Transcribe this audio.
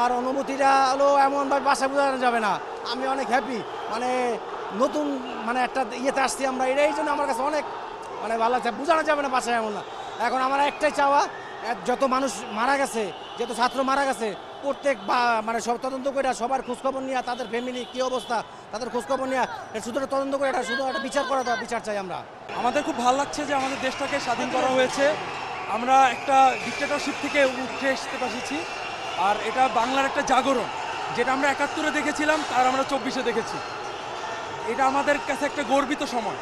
আর অনুভূতিটা হলো এমনভাবে বাসায় বোঝানো যাবে না। আমি অনেক হ্যাপি, মানে নতুন মানে একটা ইয়েতে আসছি আমরা, এই জন্য আমার কাছে অনেক মানে ভালো লাগছে, বোঝানো যাবে না বাসায় এমন না। এখন আমার একটাই চাওয়া, যত মানুষ মারা গেছে, যত ছাত্র মারা গেছে, প্রত্যেক মানে সব তদন্ত করে সবার খোঁজখবর নিয়ে, তাদের ফ্যামিলি কী অবস্থা, তাদের খোঁজখবর নিয়ে শুধু তদন্ত করে এটা শুধু একটা বিচার করা, বিচার চাই আমরা। আমাদের খুব ভালো লাগছে যে আমাদের দেশটাকে স্বাধীন করা হয়েছে, আমরা একটা ডিক্টেটরশিপ থেকে উঠে আসতে পারছি। আর এটা বাংলার একটা জাগরণ, যেটা আমরা ৭১-এ দেখেছিলাম, আর আমরা ২৪-এ দেখেছি। এটা আমাদের কাছে একটা গর্বিত সময়।